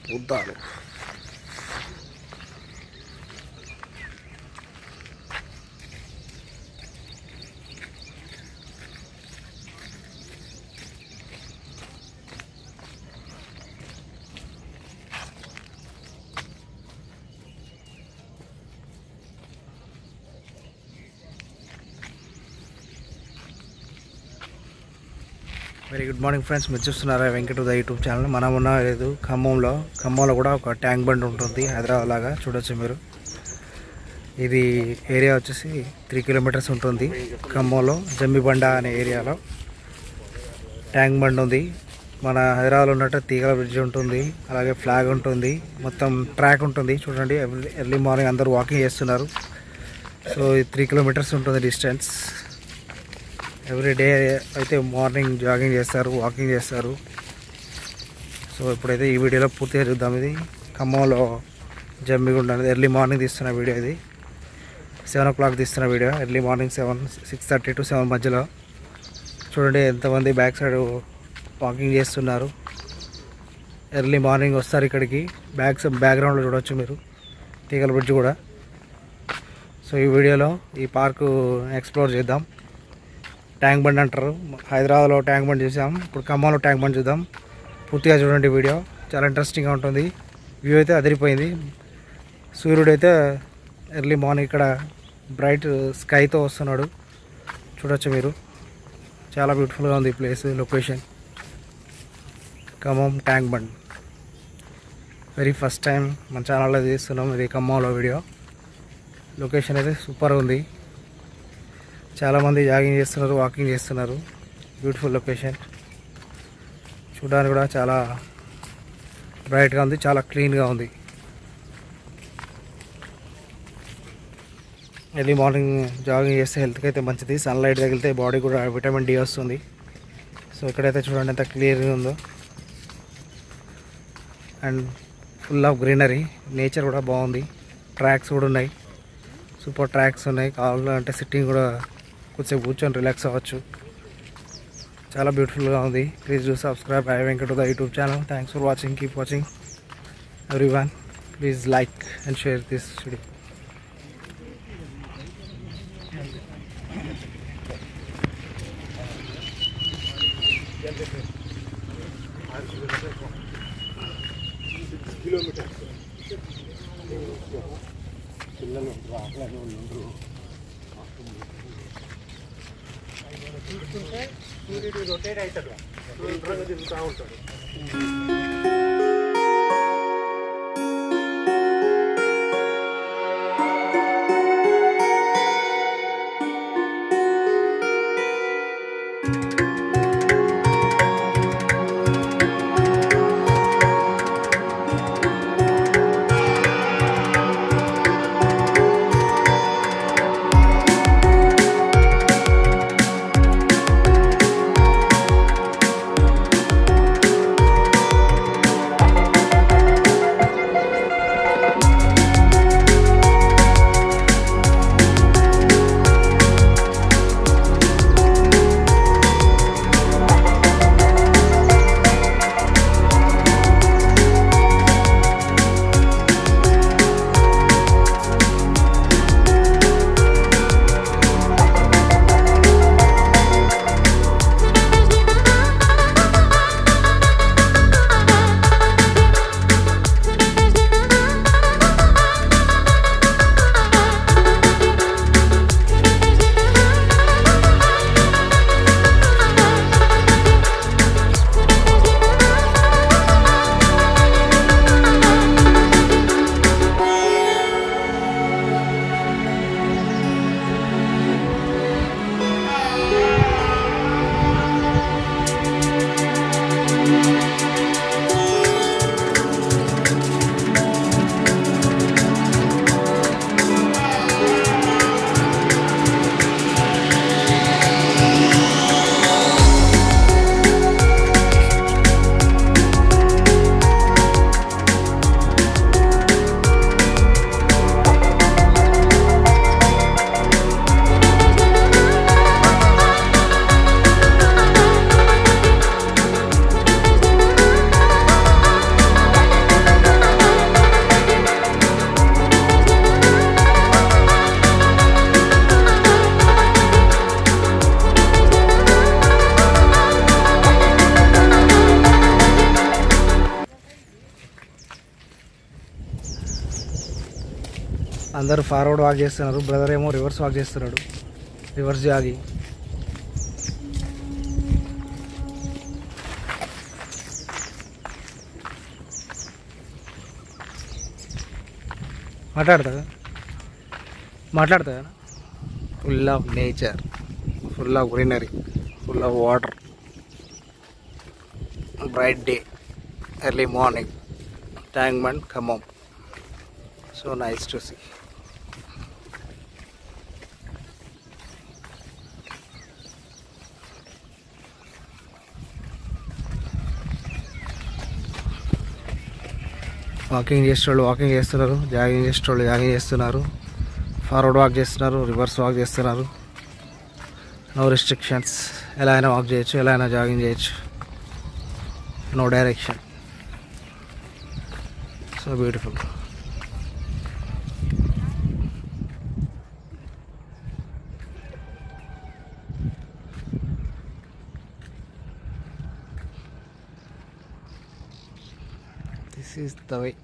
పొద్దాలు very good morning friends. మీరు చూస్తున్నారా Venkata Uday YouTube channel. మనం ఉన్న లేదు ఖమ్మంలో కూడా ఒక ట్యాంక్ బండ్ ఉంటుంది హైదరాబాద్ లాగా చూడొచ్చు మీరు. ఇది ఏరియా వచ్చేసి 3 కిలోమీటర్స్ ఉంటుంది. ఖమ్మంలో జమ్మిబండ అనే ఏరియాలో ట్యాంక్ బండ్ ఉంది. మన హైదరాబాద్లో ఉన్నట్టు తీగల బ్రిడ్జ్ ఉంటుంది, అలాగే ఫ్లాగ్ ఉంటుంది, మొత్తం ట్రాక్ ఉంటుంది. చూడండి ఎర్లీ మార్నింగ్ అందరూ వాకింగ్ చేస్తున్నారు. సో 3 కిలోమీటర్స్ ఉంటుంది డిస్టెన్స్. ఎవ్రీ డే అయితే మార్నింగ్ జాగింగ్ చేస్తారు, వాకింగ్ చేస్తారు. సో ఇప్పుడైతే ఈ వీడియోలో పూర్తిగా చూద్దాం. ఇది ఖమ్మంలో జమ్మిగుండ అనేది ఎర్లీ మార్నింగ్ తీస్తున్న వీడియో. ఇది 7 o'clock తీస్తున్న వీడియో. ఎర్లీ మార్నింగ్ 6:30 to 7 మధ్యలో. చూడండి ఎంతమంది బ్యాక్ సైడ్ వాకింగ్ చేస్తున్నారు. ఎర్లీ మార్నింగ్ వస్తారు ఇక్కడికి. బ్యాక్గ్రౌండ్లో చూడవచ్చు మీరు తీగల బ్రిడ్జ్ కూడా. సో ఈ వీడియోలో ఈ పార్కు ఎక్స్ప్లోర్ చేద్దాం. ట్యాంక్ బండ్ అంటారు, హైదరాబాద్లో ట్యాంక్ బండ్ చూసాం, ఇప్పుడు ఖమ్మంలో ట్యాంక్ బండ్ చూద్దాం. పూర్తిగా చూడండి వీడియో, చాలా ఇంట్రెస్టింగ్గా ఉంటుంది. వ్యూ అయితే అదిరిపోయింది. సూర్యుడు అయితే ఎర్లీ మార్నింగ్ ఇక్కడ బ్రైట్ స్కైతో వస్తున్నాడు, చూడొచ్చు మీరు. చాలా బ్యూటిఫుల్గా ఉంది ఈ place, location. Khammam tank bund very first time మన ఛానల్లో తీస్తున్నాం ఇది ఖమ్మంలో వీడియో. లొకేషన్ అయితే సూపర్ ఉంది. చాలామంది జాగింగ్ చేస్తున్నారు, వాకింగ్ చేస్తున్నారు. Beautiful location. చూడడానికి కూడా చాలా బ్రైట్గా ఉంది, చాలా క్లీన్గా ఉంది. ఎర్లీ మార్నింగ్ జాగింగ్ చేస్తే హెల్త్కి అయితే మంచిది. సన్లైట్ తగిలితే బాడీ కూడా విటమిన్ డి వస్తుంది. సో ఇక్కడైతే చూడండి ఎంత క్లియర్గా ఉందో. And full of greenery, nature కూడా బాగుంది. ట్రాక్స్ కూడా ఉన్నాయి, సూపర్ ట్రాక్స్ ఉన్నాయి. కావాలంటే సిట్టింగ్ కూడా కొద్దిసేపు కూర్చొని రిలాక్స్ అవ్వచ్చు. చాలా బ్యూటిఫుల్గా ఉంది. Please do subscribe I Venkata Uday YouTube channel. Thanks for watching. Keep watching everyone. Please like and share this video. పిల్లలు చూసుకుంటే సూర్యుడు రొటేట్ అవుతాడు, తిరుగుతూ ఉంటాడు. అందరూ ఫార్వర్డ్ వాక్ చేస్తున్నారు, బ్రదర్ ఏమో రివర్స్ వాక్ చేస్తున్నాడు, రివర్స్ జాగింగ్. మాట్లాడతా full of nature, full of greenery, full of water, bright day, early morning, tank bund Khammam. So nice to see. Walking చేసేవాళ్ళు వాకింగ్ చేస్తున్నారు, జాగింగ్ చేసేవాళ్ళు జాగింగ్ చేస్తున్నారు, ఫార్వర్డ్ వాక్ చేస్తున్నారు, reverse walk చేస్తున్నారు. No restrictions, ఎలా అయినా walk చేయొచ్చు, ఎలా అయినా జాగింగ్ చేయొచ్చు, no direction. So beautiful. This is the way.